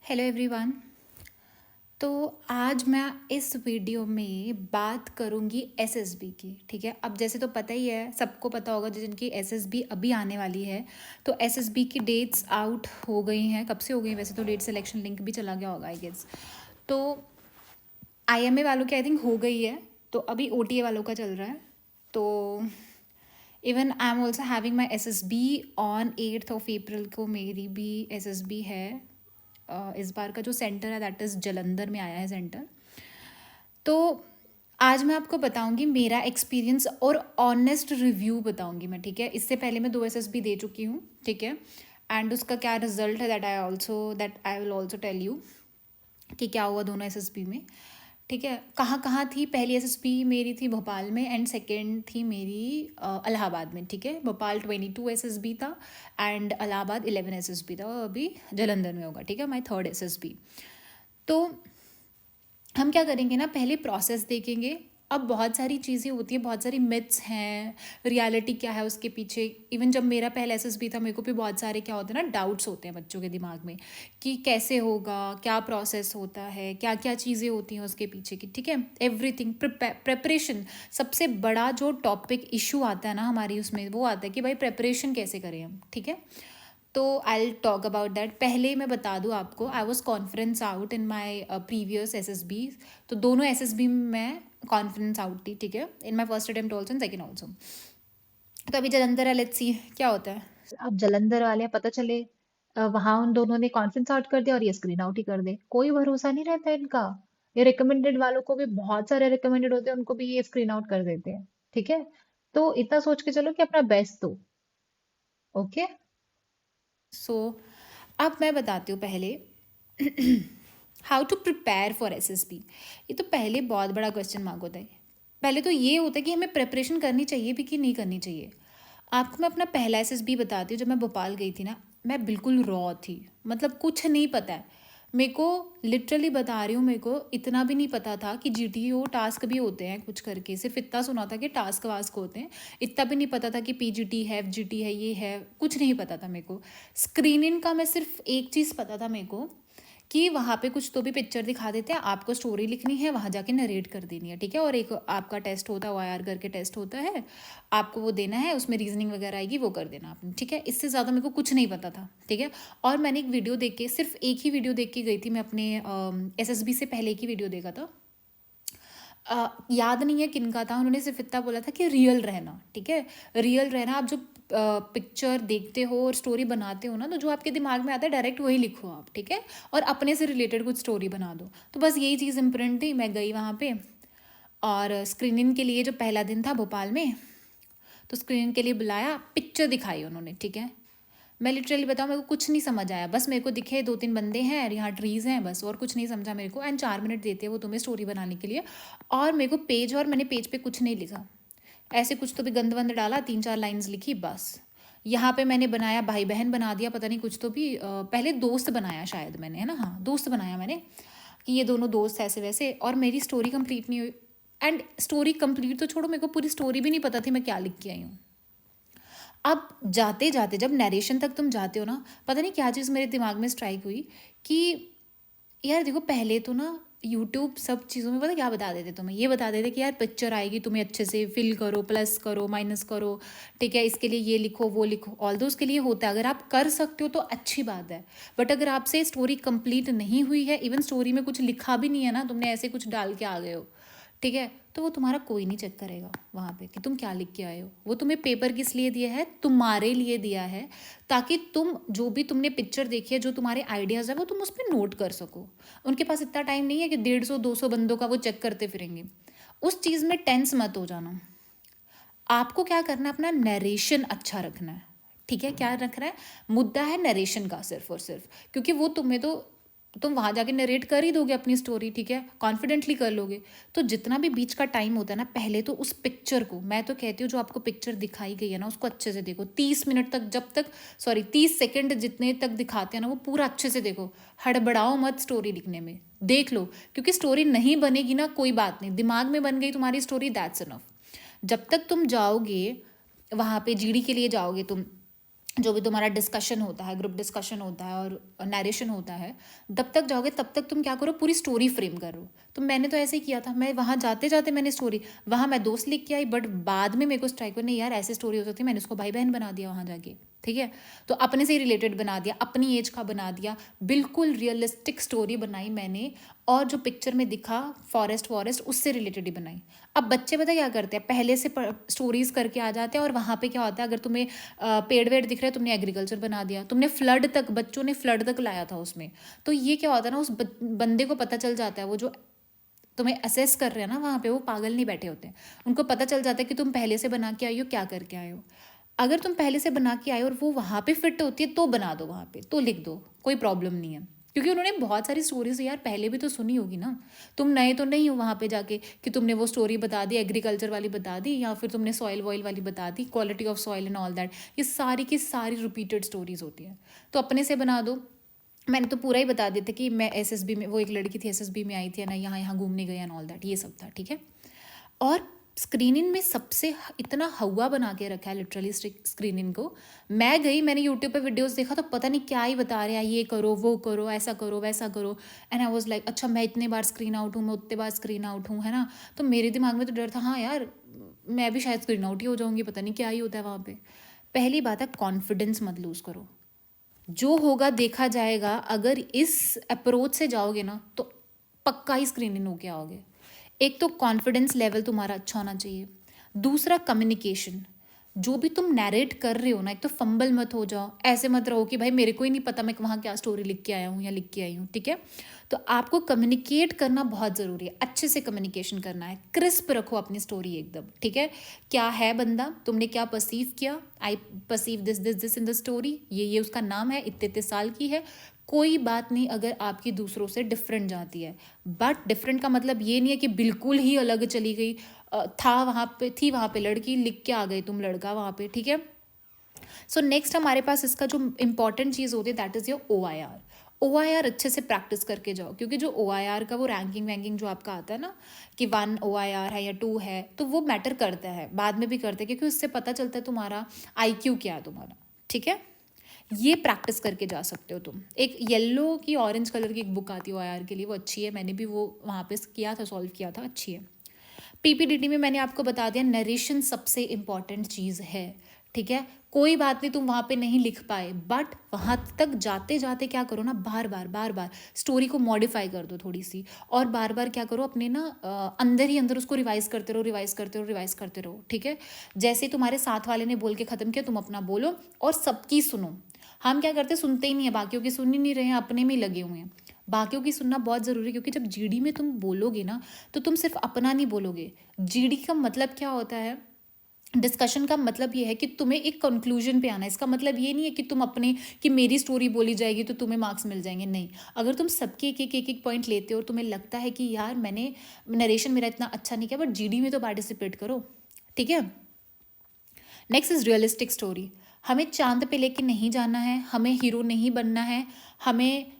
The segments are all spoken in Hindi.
Hello everyone. तो आज मैं इस वीडियो में बात करूंगी एसएसबी की। ठीक है, अब जैसे तो पता ही है, सबको पता होगा जिनकी एसएसबी अभी आने वाली है। तो एसएसबी की डेट्स आउट हो गई हैं। कब से हो गई? वैसे तो डेट सिलेक्शन लिंक भी चला गया होगा आई गेस। तो आईएमए वालों की आई थिंक हो गई है, तो अभी ओटीए वालों का चल रहा है। तो even I am also having my SSB on 8 अप्रैल को। मेरी भी एसएसबी है। इस बार का जो सेंटर है दैट इज़ जलंधर में आया है सेंटर। तो आज मैं आपको बताऊंगी मेरा एक्सपीरियंस और ऑनेस्ट रिव्यू बताऊंगी मैं। ठीक है, इससे पहले मैं 2 एसएसबी दे चुकी हूँ। ठीक है, एंड उसका क्या रिजल्ट है that I will also tell you कि क्या हुआ दोनों एसएसबी में। ठीक है, कहाँ कहाँ थी? पहली एसएसबी मेरी थी भोपाल में एंड सेकेंड थी मेरी इलाहाबाद में। ठीक है, भोपाल 22 एसएसबी था एंड इलाहाबाद 11 एसएसबी था, और अभी जलंधर में होगा। ठीक है, माई थर्ड एसएसबी। तो हम क्या करेंगे ना, पहले प्रोसेस देखेंगे। अब बहुत सारी चीज़ें होती हैं, बहुत सारी मिथ्स हैं, रियलिटी क्या है उसके पीछे। इवन जब मेरा पहला एसएसबी था, मेरे को भी बहुत सारे क्या होते हैं ना, डाउट्स होते हैं बच्चों के दिमाग में कि कैसे होगा, क्या प्रोसेस होता है, क्या क्या चीज़ें होती हैं उसके पीछे की। ठीक है, एवरीथिंग प्रेपरेशन। सबसे बड़ा जो टॉपिक इशू आता है ना हमारी उसमें, वो आता है कि भाई प्रेपरेशन कैसे करें हम। ठीक है, तो I will talk about that. पहले मैं बता दूँ आपको, I was conference out in my previous SSB. तो दोनों एसएसबी में मैं कॉन्फ्रेंस आउट थी। ठीक है, in my first attempt also and second also. तो अभी जलंधर है, लेट्स सी क्या होता है। अब जलंधर वाले हैं, पता चले वहां उन दोनों ने कॉन्फ्रेंस आउट कर दिया और ये स्क्रीन आउट ही कर दे। कोई भरोसा नहीं रहता इनका। ये रिकमेंडेड वालों को भी, बहुत सारे रिकमेंडेड होते हैं, उनको भी ये स्क्रीन आउट कर देते हैं। ठीक है, तो इतना सोच के चलो कि अपना बेस्ट दो। ओके। सो अब मैं बताती हूँ पहले how to prepare for SSB. ये तो पहले बहुत बड़ा क्वेश्चन मार्क होता है। पहले तो ये होता है कि हमें प्रिपरेशन करनी चाहिए भी कि नहीं करनी चाहिए। आपको मैं अपना पहला एसएसबी बताती हूँ। जब मैं भोपाल गई थी ना, मैं बिल्कुल रॉ थी, मतलब कुछ नहीं पता है मेरे को। लिटरली बता रही हूँ, मेरे को इतना भी नहीं पता था कि जीटीओ टास्क भी होते हैं कुछ करके। सिर्फ इतना सुना था कि टास्क वास्क होते हैं, इतना भी नहीं पता था कि पीजीटी है, एफजीटी है, ये है, कुछ नहीं पता था मेरे को। स्क्रीनिंग का मैं सिर्फ एक चीज़ पता था मेरे को कि वहाँ पे कुछ तो भी पिक्चर दिखा देते हैं, आपको स्टोरी लिखनी है, वहाँ जाके नरेट कर देनी है। ठीक है, और एक आपका टेस्ट होता है, वाईआर करके टेस्ट होता है, आपको वो देना है, उसमें रीजनिंग वगैरह आएगी, वो कर देना आपने। ठीक है, इससे ज़्यादा मेरे को कुछ नहीं पता था। ठीक है, और मैंने एक वीडियो देख के, सिर्फ एक ही वीडियो देख के गई थी मैं अपने एसएसबी से पहले की वीडियो देखा था। याद नहीं है किन का था, उन्होंने सिर्फ इतना बोला था कि रियल रहना। ठीक है, रियल रहना। आप जो पिक्चर देखते हो और स्टोरी बनाते हो ना, तो जो आपके दिमाग में आता है डायरेक्ट वही लिखो आप। ठीक है, और अपने से रिलेटेड कुछ स्टोरी बना दो। तो बस यही चीज़ इम्पोर्टेंट थी। मैं गई वहाँ पे और स्क्रीनिंग के लिए, जो पहला दिन था भोपाल में, तो स्क्रीनिंग के लिए बुलाया, पिक्चर दिखाई उन्होंने। ठीक है, मैं लिटरली बताऊँ, मेरे को कुछ नहीं समझ आया। बस मेरे को दिखे 2-3 बंदे हैं, यहाँ ट्रीज़ हैं, बस और कुछ नहीं समझा मेरे को। एंड 4 मिनट देते हैं वो तुम्हें स्टोरी बनाने के लिए, और मेरे को पेज, और मैंने पेज पे कुछ नहीं लिखा, ऐसे कुछ तो भी गंद वंद डाला, 3-4 लाइन्स लिखी बस। यहाँ पे मैंने बनाया भाई बहन बना दिया, पता नहीं कुछ तो भी। पहले दोस्त बनाया शायद मैंने, है ना, हाँ दोस्त बनाया मैंने, कि ये दोनों दोस्त ऐसे वैसे। और मेरी स्टोरी कंप्लीट नहीं हुई। एंड स्टोरी कंप्लीट तो छोड़ो, मेरे को पूरी स्टोरी भी नहीं पता थी मैं क्या लिख के आई हूँ। अब जाते जाते जब नरेशन तक तुम जाते हो ना, पता नहीं क्या चीज़ मेरे दिमाग में स्ट्राइक हुई कि यार देखो, पहले तो ना यूट्यूब सब चीज़ों में पता क्या बता देते तुम्हें, ये बता देते कि यार पिक्चर आएगी, तुम्हें अच्छे से फिल करो, प्लस करो, माइनस करो। ठीक है, इसके लिए ये लिखो, वो लिखो। ऑल दो उसके लिए होता है, अगर आप कर सकते हो तो अच्छी बात है। बट अगर आपसे स्टोरी कंप्लीट नहीं हुई है, इवन स्टोरी में कुछ लिखा भी नहीं है ना, तुमने ऐसे कुछ डाल के आ गए हो, ठीक है, तो वो तुम्हारा कोई नहीं चेक करेगा वहाँ पे कि तुम क्या लिख के आए हो। वो तुम्हें पेपर किस लिए दिया है? तुम्हारे लिए दिया है, ताकि तुम जो भी तुमने पिक्चर देखी है, जो तुम्हारे आइडियाज़ है, वो तुम उस पर नोट कर सको। उनके पास इतना टाइम नहीं है कि 150-200 बंदों का वो चेक करते फिरेंगे। उस चीज़ में टेंस मत हो जाना। आपको क्या करना है, अपना नरेशन अच्छा रखना है। ठीक है, क्या रखना है? मुद्दा है नरेशन का सिर्फ और सिर्फ, क्योंकि वो तुम्हें तो, तुम वहाँ जाके नरेट कर ही दोगे अपनी स्टोरी। ठीक है, कॉन्फिडेंटली कर लोगे। तो जितना भी बीच का टाइम होता है ना, पहले तो उस पिक्चर को, मैं तो कहती हूँ जो आपको पिक्चर दिखाई गई है ना, उसको अच्छे से देखो। 30 मिनट तक, जब तक, सॉरी 30 सेकेंड जितने तक दिखाते हैं ना, वो पूरा अच्छे से देखो। हड़बड़ाओ मत स्टोरी लिखने में, देख लो। क्योंकि स्टोरी नहीं बनेगी ना, कोई बात नहीं, दिमाग में बन गई तुम्हारी स्टोरी, दैट्स इनफ। जब तक तुम जाओगे वहाँ पे जीडी के लिए जाओगे तुम, जो भी तुम्हारा डिस्कशन होता है, ग्रुप डिस्कशन होता है और नरेशन होता है, तब तक जाओगे, तब तक तुम क्या करो, पूरी स्टोरी फ्रेम करो। तो मैंने तो ऐसे ही किया था, मैं वहाँ जाते जाते मैंने स्टोरी, वहाँ मैं दोस्त लिख के आई, बट बाद में मेरे को स्ट्राइक हुआ, नहीं यार ऐसी स्टोरी हो सकती है, मैंने उसको भाई बहन बना दिया वहाँ जाके, ठीक है। तो अपने से ही रिलेटेड बना दिया, अपनी एज का बना दिया, बिल्कुल रियलिस्टिक स्टोरी बनाई मैंने, और जो पिक्चर में दिखा फॉरेस्ट वॉरेस्ट उससे रिलेटेड ही बनाई। अब बच्चे पता क्या करते हैं, पहले से स्टोरीज करके आ जाते हैं, और वहाँ पे क्या होता है, अगर तुम्हें पेड़ वेड़ दिख रहा है, तुमने एग्रीकल्चर बना दिया, तुमने फ्लड तक, बच्चों ने फ्लड तक लाया था उसमें। तो ये क्या होता है ना, उस बंदे को पता चल जाता है, वो जो तुम्हें असेस कर रहे हैं ना वहाँ पे, वो पागल नहीं बैठे होते हैं, उनको पता चल जाता है कि तुम पहले से बना के आई हो, क्या करके आए हो। अगर तुम पहले से बना के आए हो और वो वहाँ पे फिट होती है, तो बना दो वहाँ पे, तो लिख दो, कोई प्रॉब्लम नहीं है, क्योंकि उन्होंने बहुत सारी स्टोरीज यार पहले भी तो सुनी होगी ना। तुम नए तो नहीं हो वहाँ पे जाके कि तुमने वो स्टोरी बता दी, एग्रीकल्चर वाली बता दी, या फिर तुमने सॉइल वॉइल वाली बता दी, quality of soil and all that. ये सारी की सारी रिपीटेड स्टोरीज होती हैं, तो अपने से बना दो। मैंने तो पूरा ही बता दिया था कि मैं एसएसबी में, वो एक लड़की थी एसएसबी में आई थी ना, यहाँ यहाँ घूमने गई एंड ऑल दैट, ये सब था, ठीक है। और स्क्रीनिंग में सबसे इतना हवा बना के रखा है लिटरली स्क्रीनिंग को। मैं गई, मैंने यूट्यूब पे वीडियोस देखा, तो पता नहीं क्या ही बता रहे हैं, ये करो वो करो, ऐसा करो वैसा करो, एंड आई वाज लाइक अच्छा मैं इतने बार स्क्रीन आउट हूँ, मैं उतने बार स्क्रीन आउट हूँ, है ना। तो मेरे दिमाग में तो डर था, हाँ यार मैं भी शायद स्क्रीन आउट ही हो जाऊँगी, पता नहीं क्या ही होता है वहाँ पे। पहली बात है, कॉन्फिडेंस मत लूज़ करो, जो होगा देखा जाएगा। अगर इस अप्रोच से जाओगे ना, तो पक्का ही स्क्रीनिंग होके आओगे। एक तो कॉन्फिडेंस लेवल तुम्हारा अच्छा होना चाहिए, दूसरा कम्युनिकेशन, जो भी तुम नैरेट कर रहे हो ना, एक तो फंबल मत हो जाओ, ऐसे मत रहो कि भाई मेरे को ही नहीं पता मैं वहाँ क्या स्टोरी लिख के आया हूँ या लिख के आई हूँ, ठीक है। तो आपको कम्युनिकेट करना बहुत ज़रूरी है, अच्छे से कम्युनिकेशन करना है, क्रिस्प रखो अपनी स्टोरी एकदम, ठीक है। क्या है बंदा, तुमने क्या परसीव किया, आई perceive this this this in the story, ये उसका नाम है, इतने इतने साल की है, कोई बात नहीं अगर आपकी दूसरों से डिफरेंट जाती है, बट डिफरेंट का मतलब ये नहीं है कि बिल्कुल ही अलग चली गई। था वहाँ पे, थी वहाँ पे लड़की, लिख के आ गए तुम लड़का वहाँ पे, ठीक है। सो नेक्स्ट हमारे पास इसका जो इंपॉर्टेंट चीज़ होती है, that is your OIR। OIR अच्छे से प्रैक्टिस करके जाओ, क्योंकि जो OIR का वो रैंकिंग वैंकिंग जो आपका आता है ना, कि 1 OIR है या 2 है, तो वो मैटर करता है, बाद में भी करता है, क्योंकि उससे पता चलता है तुम्हारा IQ क्या है तुम्हारा, ठीक है। ये प्रैक्टिस करके जा सकते हो तुम। एक येलो की ऑरेंज कलर की एक बुक आती है OIR के लिए, वो अच्छी है, मैंने भी वो वहाँ पे किया था, सॉल्व किया था, अच्छी है। PPDT में मैंने आपको बता दिया, नरेशन सबसे इम्पॉर्टेंट चीज़ है, ठीक है। कोई बात नहीं तुम वहाँ पे नहीं लिख पाए, बट वहाँ तक जाते जाते क्या करो ना, बार बार बार बार स्टोरी को मॉडिफाई कर दो थोड़ी सी, और बार बार क्या करो, अपने ना अंदर ही अंदर उसको रिवाइज करते रहो, रिवाइज करते रहो, रिवाइज करते रहो, ठीक है। जैसे ही तुम्हारे साथ वाले ने बोल के ख़त्म किया, तुम अपना बोलो और सबकी सुनो। हम क्या करते, सुनते ही नहीं है, बाकियों की सुन ही नहीं रहे हैं, अपने में ही लगे हुए हैं। बाकियों की सुनना बहुत ज़रूरी है, क्योंकि जब जीडी में तुम बोलोगे ना, तो तुम सिर्फ अपना नहीं बोलोगे। जीडी का मतलब क्या होता है, डिस्कशन का मतलब ये है कि तुम्हें एक कंक्लूजन पे आना है। इसका मतलब ये नहीं है कि तुम अपने, कि मेरी स्टोरी बोली जाएगी तो तुम्हें मार्क्स मिल जाएंगे, नहीं। अगर तुम सबके एक एक पॉइंट लेते हो और तुम्हें लगता है कि यार मैंने नरेशन मेरा इतना अच्छा नहीं किया, बट जीडी में तो पार्टिसिपेट करो, ठीक है। Next is realistic story. हमें चांद पे लेके नहीं जाना है, हमें हीरो नहीं बनना है, हमें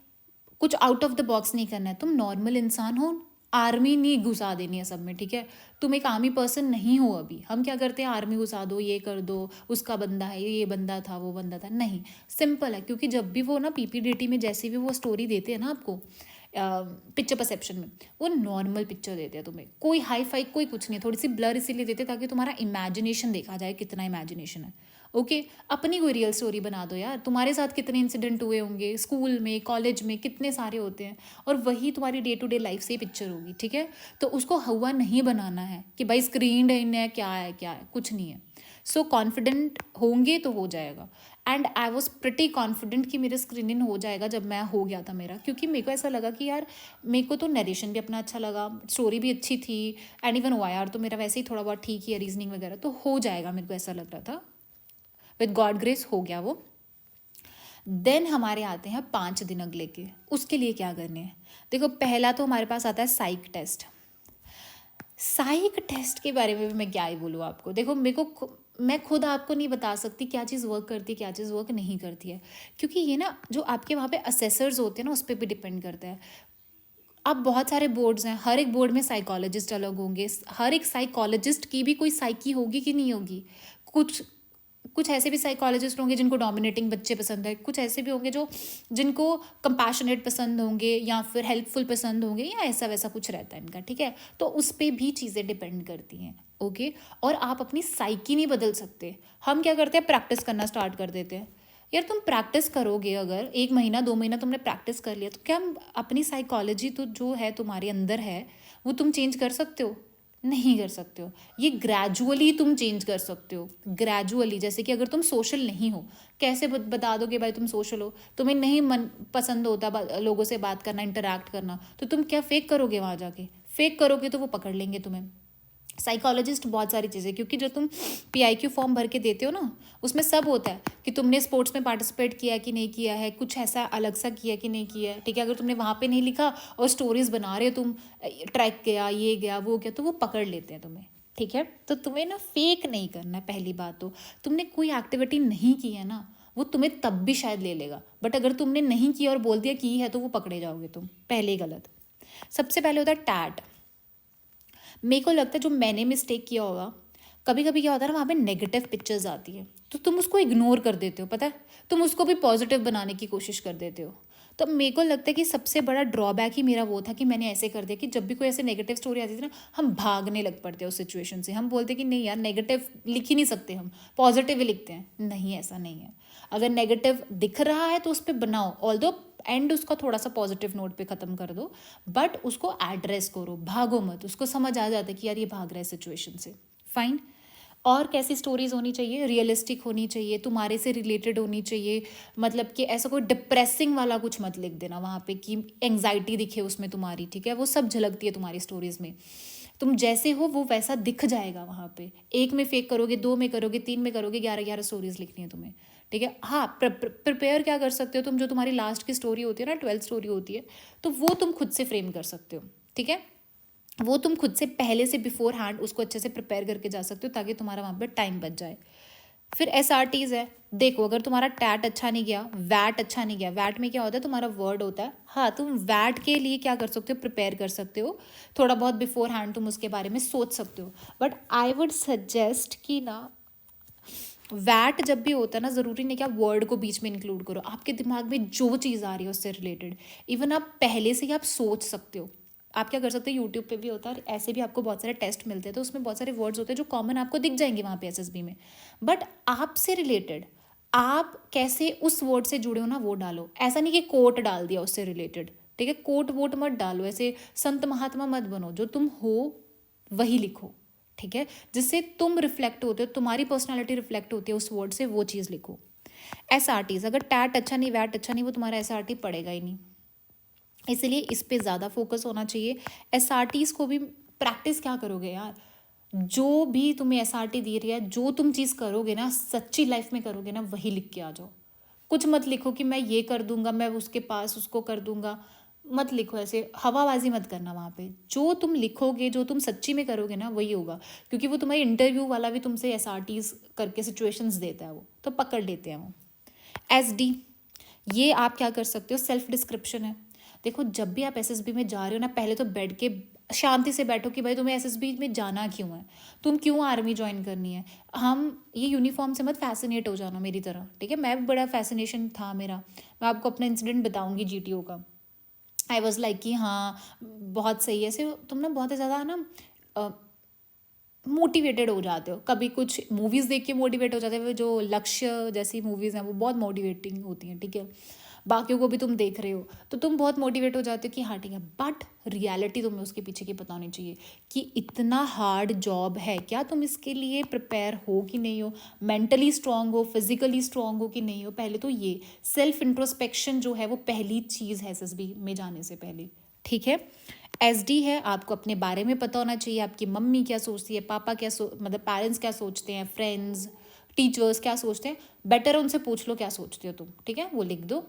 कुछ आउट ऑफ द बॉक्स नहीं करना है। तुम नॉर्मल इंसान हो, आर्मी नहीं घुसा देनी है सब में, ठीक है। तुम एक आर्मी पर्सन नहीं हो अभी। हम क्या करते हैं, आर्मी घुसा दो, ये कर दो, उसका बंदा है, ये बंदा था, वो बंदा था, नहीं। सिंपल है, क्योंकि जब भी वो ना PPDT में जैसे भी वो स्टोरी देते हैं ना आपको, पिक्चर परसेप्शन में, वो नॉर्मल पिक्चर देते हैं तुम्हें, कोई हाई फाई कोई कुछ नहीं, थोड़ी सी ब्लर इसीलिए देते हैं ताकि तुम्हारा इमेजिनेशन देखा जाए, कितना इमेजिनेशन है, ओके। अपनी कोई रियल स्टोरी बना दो यार, तुम्हारे साथ कितने इंसिडेंट हुए होंगे स्कूल में, कॉलेज में, कितने सारे होते हैं, और वही तुम्हारी डे टू डे लाइफ से पिक्चर होगी, ठीक है। तो उसको हुआ नहीं बनाना है कि भाई स्क्रीन है, क्या है क्या है, कुछ नहीं है। सो कॉन्फिडेंट होंगे तो हो जाएगा, and I was pretty confident कि मेरे स्क्रीनिंग हो जाएगा जब मैं हो गया था मेरा, क्योंकि मेरे को ऐसा लगा कि यार मेरे को तो नरेशन भी अपना अच्छा लगा, स्टोरी भी अच्छी थी, एंड इवन OIR तो मेरा वैसे ही थोड़ा बहुत ठीक ही है, रीजनिंग वगैरह तो हो जाएगा, मेरे को ऐसा लग रहा था, विद गॉड ग्रेस हो गया वो। देन हमारे आते हैं 5 दिन अगले के, उसके लिए क्या करने हैं। देखो पहला तो हमारे पास आता है साइक टेस्ट। साइक टेस्ट के बारे में भी मैं क्या ही बोलूँ आपको। देखो मेरे को, मैं खुद आपको नहीं बता सकती क्या चीज़ वर्क करती है, क्या चीज़ वर्क नहीं करती है, क्योंकि ये ना जो आपके वहाँ पे असेसर्स होते हैं ना, उस पर भी डिपेंड करता है। अब बहुत सारे बोर्ड्स हैं, हर एक बोर्ड में साइकोलॉजिस्ट अलग होंगे, हर एक साइकोलॉजिस्ट की भी कोई साइकी होगी कि नहीं होगी, कुछ कुछ ऐसे भी साइकोलॉजिस्ट होंगे जिनको डोमिनेटिंग बच्चे पसंद है, कुछ ऐसे भी होंगे जो जिनको कंपैशनेट पसंद होंगे या फिर हेल्पफुल पसंद होंगे, या ऐसा वैसा कुछ रहता है इनका, ठीक है। तो उस पर भी चीज़ें डिपेंड करती हैं, ओके। और आप अपनी साइकी नहीं बदल सकते। हम क्या करते हैं, प्रैक्टिस करना स्टार्ट कर देते हैं। यार तुम प्रैक्टिस करोगे, अगर 1 महीना 2 महीना तुमने प्रैक्टिस कर लिया, तो क्या अपनी साइकोलॉजी तो जो है तुम्हारे अंदर है वो तुम चेंज कर सकते हो? नहीं कर सकते हो। ये ग्रेजुअली तुम चेंज कर सकते हो, ग्रेजुअली। जैसे कि अगर तुम सोशल नहीं हो, कैसे बता दोगे भाई तुम सोशल हो? तुम्हें नहीं मन पसंद होता लोगों से बात करना, इंटरेक्ट करना, तो तुम क्या फेक करोगे वहाँ जाके? फेक करोगे तो वो पकड़ लेंगे तुम्हें। साइकोलॉजिस्ट बहुत सारी चीज़ें, क्योंकि जो तुम PIQ फॉर्म भर के देते हो ना, उसमें सब होता है कि तुमने स्पोर्ट्स में पार्टिसिपेट किया कि नहीं किया है, कुछ ऐसा अलग सा किया कि नहीं किया है, ठीक है। अगर तुमने वहाँ पे नहीं लिखा और स्टोरीज बना रहे हो तुम, ट्रैक गया, ये गया, वो गया, तो वो पकड़ लेते हैं तुम्हें, ठीक है। तो तुम्हें ना फेक नहीं करना है। पहली बात तो तुमने कोई एक्टिविटी नहीं की है ना, वो तुम्हें तब भी शायद ले लेगा, बट अगर तुमने नहीं किया और बोल दिया की है, तो वो पकड़े जाओगे तुम, पहले ही गलत। सबसे पहले होता है टैट। मेरे को लगता है जो मैंने मिस्टेक किया होगा, कभी कभी क्या होता है ना, वहाँ पे नेगेटिव पिक्चर्स आती है तो तुम उसको इग्नोर कर देते हो, पता है, तुम उसको भी पॉजिटिव बनाने की कोशिश कर देते हो। तो मेरे को लगता है कि सबसे बड़ा ड्रॉबैक ही मेरा वो था कि मैंने ऐसे कर दिया कि जब भी कोई ऐसे नेगेटिव स्टोरी आती थी ना, हम भागने लग पड़ते हैं उस सिचुएशन से। हम बोलते कि नहीं यार, नेगेटिव लिख ही नहीं सकते, हम पॉजिटिव ही लिखते हैं। नहीं, ऐसा नहीं है। अगर नेगेटिव दिख रहा है तो उस पर बनाओ, ऑल्दो एंड उसका थोड़ा सा पॉजिटिव नोट पे ख़त्म कर दो, बट उसको एड्रेस करो, भागो मत। उसको समझ आ जाता है कि यार ये भाग रहा है सिचुएशन से, फाइन। और कैसी स्टोरीज होनी चाहिए? रियलिस्टिक होनी चाहिए, तुम्हारे से रिलेटेड होनी चाहिए। मतलब कि ऐसा कोई डिप्रेसिंग वाला कुछ मत लिख देना वहाँ पे कि एंग्जाइटी दिखे उसमें तुम्हारी, ठीक है। वो सब झलकती है तुम्हारी स्टोरीज में। तुम जैसे हो वो वैसा दिख जाएगा वहाँ पे। 1 में फेक करोगे, 2 में करोगे, 3 में करोगे, 11 स्टोरीज लिखनी है तुम्हें, ठीक है। हाँ, प्रिपेयर क्या कर सकते हो तुम, जो तुम्हारी लास्ट की स्टोरी होती है ना, 12th स्टोरी होती है, तो वो तुम खुद से फ्रेम कर सकते हो, ठीक है। वो तुम खुद से पहले से बिफोर हैंड उसको अच्छे से प्रिपेयर करके जा सकते हो, ताकि तुम्हारा वहाँ पे टाइम बच जाए। फिर SRTs है। देखो, अगर तुम्हारा टैट अच्छा नहीं गया, वैट अच्छा नहीं गया, वैट में क्या होता है, तुम्हारा वर्ड होता है। हाँ, तुम वैट के लिए क्या कर सकते हो, प्रिपेयर कर सकते हो थोड़ा बहुत बिफोर हैंड, तुम उसके बारे में सोच सकते हो। बट आई वुड सजेस्ट कि ना, वैट जब भी होता है ना, ज़रूरी नहीं कि आप वर्ड को बीच में इंक्लूड करो। आपके दिमाग में जो चीज़ आ रही है उससे रिलेटेड, इवन आप पहले से ही आप सोच सकते हो। आप क्या कर सकते हो, यूट्यूब पे भी होता है और ऐसे भी आपको बहुत सारे टेस्ट मिलते हैं, तो उसमें बहुत सारे वर्ड्स होते हैं जो कॉमन आपको दिख जाएंगे वहाँ पे SSB में, बट आपसे रिलेटेड आप कैसे उस वर्ड से जुड़े हो ना, वो डालो। ऐसा नहीं कि कोट डाल दिया उससे रिलेटेड, ठीक है। कोट वोट मत डालो, ऐसे संत महात्मा मत बनो। जो तुम हो वही लिखो, ठीक है। जिससे तुम रिफ्लेक्ट होते हो, तुम्हारी पर्सनालिटी रिफ्लेक्ट होती है उस वर्ड से, वो चीज़ लिखो। SRTs, अगर टैट अच्छा नहीं, वैट अच्छा नहीं, वो तुम्हारा SRT पड़ेगा ही नहीं। इसलिए इस पे ज़्यादा फोकस होना चाहिए। SRTs को भी प्रैक्टिस क्या करोगे यार, जो भी तुम्हें SRT दी रही है, जो तुम चीज़ करोगे ना, सच्ची लाइफ में करोगे ना, वही लिख के आ जाओ। कुछ मत लिखो कि मैं ये कर दूंगा, मैं उसके पास उसको कर दूंगा, मत लिखो। ऐसे हवाबाजी मत करना वहाँ पे। जो तुम लिखोगे, जो तुम सच्ची में करोगे ना, वही होगा। क्योंकि वो तुम्हारी इंटरव्यू वाला भी तुमसे SRTs करके सिचुएशंस देता है, वो तो पकड़ लेते हैं वो। SD, ये आप क्या कर सकते हो, सेल्फ डिस्क्रिप्शन है। देखो, जब भी आप SSB में जा रहे हो ना, पहले तो बैठ के शांति से बैठो कि भाई तुम्हें SSB में जाना क्यों है, तुम क्यों आर्मी ज्वाइन करनी है। हम ये यूनिफॉर्म से मत फैसिनेट हो जाना मेरी तरह, ठीक है। मैं भी बड़ा फैसिनेशन था मेरा। मैं आपको अपना इंसिडेंट बताऊंगी GTO का। आई वॉज लाइक कि हाँ बहुत सही है। ऐसे तुम ना बहुत ज़्यादा ना मोटिवेटेड हो जाते हो। कभी कुछ मूवीज़ देख के मोटिवेट हो जाते हो, जो लक्ष्य जैसी मूवीज़ हैं वो बहुत मोटिवेटिंग होती हैं, ठीक है। बाकियों को भी तुम देख रहे हो तो तुम बहुत मोटिवेट हो जाते हो कि हाँ ठीक है, बट रियलिटी तुम्हें उसके पीछे की पता होनी चाहिए कि इतना हार्ड जॉब है, क्या तुम इसके लिए प्रिपेयर हो कि नहीं हो, मेंटली स्ट्रांग हो, फिजिकली स्ट्रांग हो कि नहीं हो। पहले तो ये सेल्फ इंट्रोस्पेक्शन जो है वो पहली चीज़ है SSB में जाने से पहले, ठीक है। SD है, आपको अपने बारे में पता होना चाहिए, आपकी मम्मी क्या सोचती है, पापा क्या मतलब पेरेंट्स क्या सोचते हैं, फ्रेंड्स टीचर्स क्या सोचते हैं। बेटर है उनसे पूछ लो क्या सोचते हो तुम, ठीक है। वो लिख दो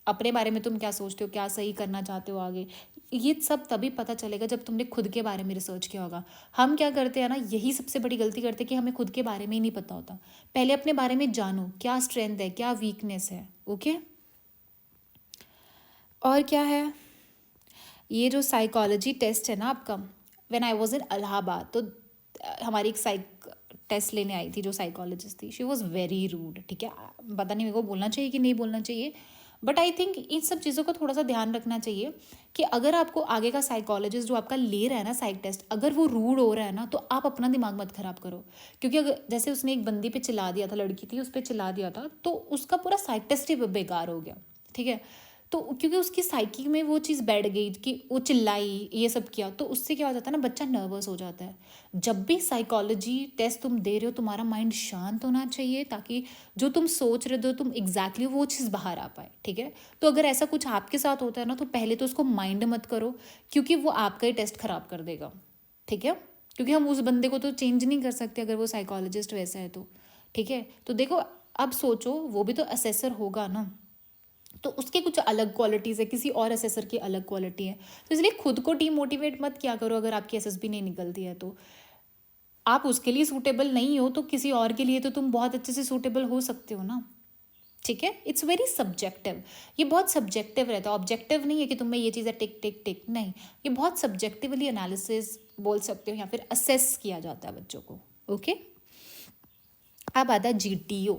अपने बारे में, तुम क्या सोचते हो, क्या सही करना चाहते हो आगे। ये सब तभी पता चलेगा जब तुमने खुद के बारे में रिसर्च किया होगा। हम क्या करते हैं ना, यही सबसे बड़ी गलती करते हैं कि हमें खुद के बारे में ही नहीं पता होता। पहले अपने बारे में जानो, क्या स्ट्रेंथ है, क्या वीकनेस है, ओके। और क्या है, ये जो साइकोलॉजी टेस्ट है ना आपका, when I was in Allahabad, तो हमारी एक टेस्ट लेने आई थी जो साइकोलॉजिस्ट थी, शी वॉज वेरी रूड, ठीक है। पता नहीं मेरे को बोलना चाहिए कि नहीं बोलना चाहिए, बट आई थिंक इन सब चीज़ों का थोड़ा सा ध्यान रखना चाहिए कि अगर आपको आगे का साइकोलॉजिस्ट जो आपका ले रहा है ना साइक टेस्ट, अगर वो रूड हो रहा है ना, तो आप अपना दिमाग मत खराब करो। क्योंकि अगर जैसे उसने एक बंदी पे चिल्ला दिया था, लड़की थी उस पर चिल्ला दिया था, तो उसका पूरा साइक टेस्ट ही बेकार हो गया, ठीक है। तो क्योंकि उसकी साइकी में वो चीज़ बैठ गई कि वो चिल्लाई, ये सब किया, तो उससे क्या हो जाता है ना, बच्चा नर्वस हो जाता है। जब भी साइकोलॉजी टेस्ट तुम दे रहे हो, तुम्हारा माइंड शांत होना चाहिए, ताकि जो तुम सोच रहे हो तुम एग्जैक्टली वो चीज़ बाहर आ पाए, ठीक है। तो अगर ऐसा कुछ आपके साथ होता है ना, तो पहले तो उसको माइंड मत करो, क्योंकि वो आपका ही टेस्ट खराब कर देगा, ठीक है। क्योंकि हम उस बंदे को तो चेंज नहीं कर सकते अगर वो साइकोलॉजिस्ट वैसा है तो, ठीक है। तो देखो, अब सोचो, वो भी तो असेसर होगा ना, तो उसके कुछ अलग क्वालिटीज़ है, किसी और असेसर की अलग क्वालिटी है। तो इसलिए खुद को डीमोटिवेट मत किया करो। अगर आपकी एसएसबी नहीं निकलती है तो आप उसके लिए सूटेबल नहीं हो, तो किसी और के लिए तो तुम बहुत अच्छे से सूटेबल हो सकते हो ना, ठीक है। इट्स वेरी सब्जेक्टिव, ये बहुत सब्जेक्टिव रहता है, ऑब्जेक्टिव नहीं है कि तुम्हें ये चीज़ है टिक टिक टिक, नहीं, ये बहुत सब्जेक्टिवली एनालिसिस बोल सकते हो या फिर असेस किया जाता है बच्चों को, ओके। अब आता है जीटीओ।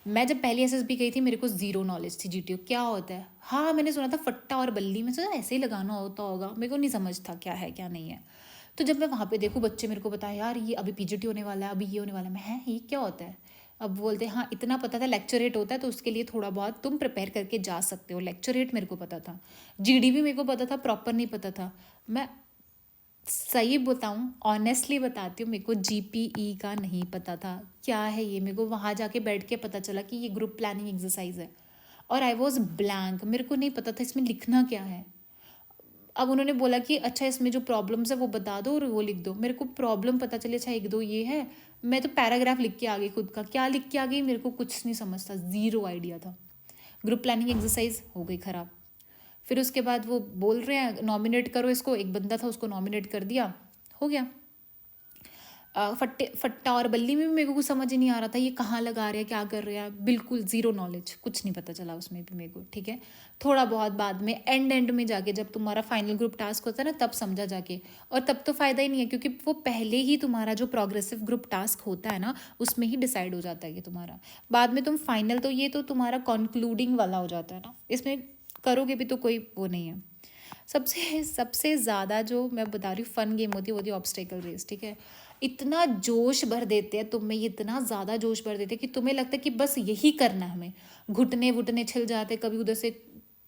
मैं जब पहली एसएसबी गई थी, मेरे को ज़ीरो नॉलेज थी जीटीओ क्या होता है। हाँ, मैंने सुना था फट्टा और बल्ली, में सोचा ऐसे ही लगाना होता होगा, मेरे को नहीं समझ था क्या है क्या नहीं है। तो जब मैं वहाँ पे देखूँ, बच्चे मेरे को बताएं, यार ये अभी पीजीटी होने वाला है, अभी ये होने वाला है, मैं है ये क्या होता है। अब बोलते हैं हाँ इतना पता था, लेक्चरेट होता है, तो उसके लिए थोड़ा बहुत तुम प्रिपेयर करके जा सकते हो। लेक्चरेट मेरे को पता था, जीडी भी मेरे को पता था, प्रॉपर नहीं पता था। मैं सही बताऊँ, ऑनेस्टली बताती हूँ, मेरे को जीपीई का नहीं पता था क्या है ये। मेरे को वहाँ जाके बैठ के पता चला कि ये ग्रुप प्लानिंग एक्सरसाइज है, और आई वॉज ब्लैंक, मेरे को नहीं पता था इसमें लिखना क्या है। अब उन्होंने बोला कि अच्छा इसमें जो प्रॉब्लम्स है वो बता दो और वो लिख दो। मेरे को प्रॉब्लम पता चले, अच्छा एक दो ये है, मैं तो पैराग्राफ लिख के आ गई खुद का, क्या लिख के आ गई मेरे को कुछ नहीं समझता, ज़ीरो आइडिया था। ग्रुप प्लानिंग एक्सरसाइज हो गई ख़राब। फिर उसके बाद वो बोल रहे हैं नॉमिनेट करो इसको, एक बंदा था उसको नॉमिनेट कर दिया, हो गया। फट्टा और बल्ली में भी मेरे को कुछ समझ ही नहीं आ रहा था, ये कहाँ लगा रहे हैं, क्या कर रहे हैं, बिल्कुल ज़ीरो नॉलेज, कुछ नहीं पता चला उसमें भी मेरे को, ठीक है। थोड़ा बहुत बाद में एंड में जाके जब तुम्हारा फाइनल ग्रुप टास्क होता है ना, तब समझा जाके, और तब तो फ़ायदा ही नहीं है, क्योंकि वो पहले ही तुम्हारा जो प्रोग्रेसिव ग्रुप टास्क होता है ना, उसमें ही डिसाइड हो जाता है कि तुम्हारा बाद में तुम फाइनल, तो ये तो तुम्हारा कंक्लूडिंग वाला हो जाता है ना, इसमें करोगे भी तो कोई वो नहीं है। सबसे सबसे ज़्यादा जो मैं बता रही हूँ फन गेम होती है, वो होती है ऑब्स्टेकल रेस, ठीक है। इतना जोश भर देते हैं तुम में, इतना ज़्यादा जोश भर देते हैं कि तुम्हें लगता है कि बस यही करना है हमें। घुटने वुटने छिल जाते, कभी उधर से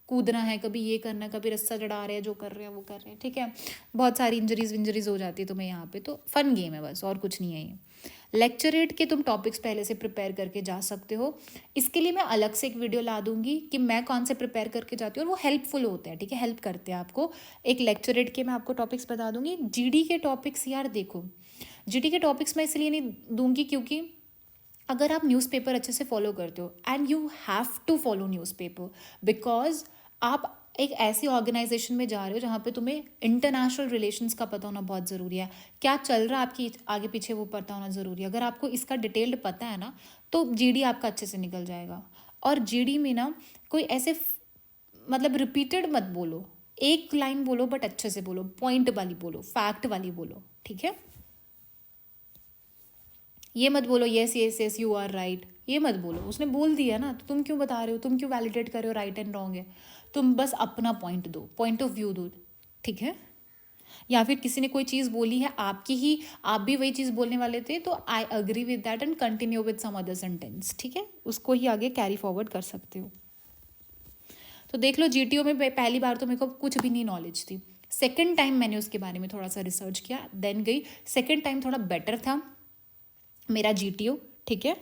कूदना है, कभी ये करना है, कभी रस्सा चढ़ा रहे हैं, जो कर रहे हैं वो कर रहे हैं, ठीक है। बहुत सारी इंजरीज विंजरीज हो जाती है तुम्हें यहाँ पे, तो फन गेम है बस, और कुछ नहीं है ये। लेक्चरेट के तुम टॉपिक्स पहले से प्रिपेयर करके जा सकते हो। इसके लिए मैं अलग से एक वीडियो ला दूंगी कि मैं कौन से प्रिपेयर करके जाती हूँ, और वो हेल्पफुल होते हैं, ठीक है, हेल्प करते हैं आपको। एक लेक्चरेट के मैं आपको टॉपिक्स बता दूंगी। जीडी के टॉपिक्स यार देखो, जीडी के टॉपिक्स मैं इसलिए नहीं दूंगी क्योंकि अगर आप न्यूज़पेपर अच्छे से फॉलो करते हो, and you have to follow newspaper, because आप एक ऐसी ऑर्गेनाइजेशन में जा रहे हो जहाँ पे तुम्हें इंटरनेशनल रिलेशंस का पता होना बहुत ज़रूरी है, क्या चल रहा है आपकी आगे पीछे वो पता होना ज़रूरी है। अगर आपको इसका डिटेल्ड पता है ना, तो जीडी आपका अच्छे से निकल जाएगा। और जीडी में ना कोई ऐसे मतलब रिपीटेड मत बोलो, एक लाइन बोलो बट अच्छे से बोलो, पॉइंट वाली बोलो, फैक्ट वाली बोलो, ठीक है। ये मत बोलो yes yes yes you are right, ये मत बोलो, उसने बोल दिया ना, तो तुम क्यों बता रहे हो, तुम क्यों वैलिडेट कर रहे हो राइट एंड रॉन्ग है। तुम बस अपना पॉइंट दो, पॉइंट ऑफ व्यू दो, ठीक है। या फिर किसी ने कोई चीज़ बोली है आपकी ही, आप भी वही चीज़ बोलने वाले थे, तो I agree with that and continue with some other sentence, ठीक है, उसको ही आगे कैरी फॉरवर्ड कर सकते हो। तो देख लो, जीटीओ में पहली बार तो मेरे को कुछ भी नहीं नॉलेज थी। सेकेंड टाइम मैंने उसके बारे में थोड़ा सा रिसर्च किया, देन गई। सेकेंड टाइम थोड़ा बेटर था मेरा जीटीओ, ठीक है।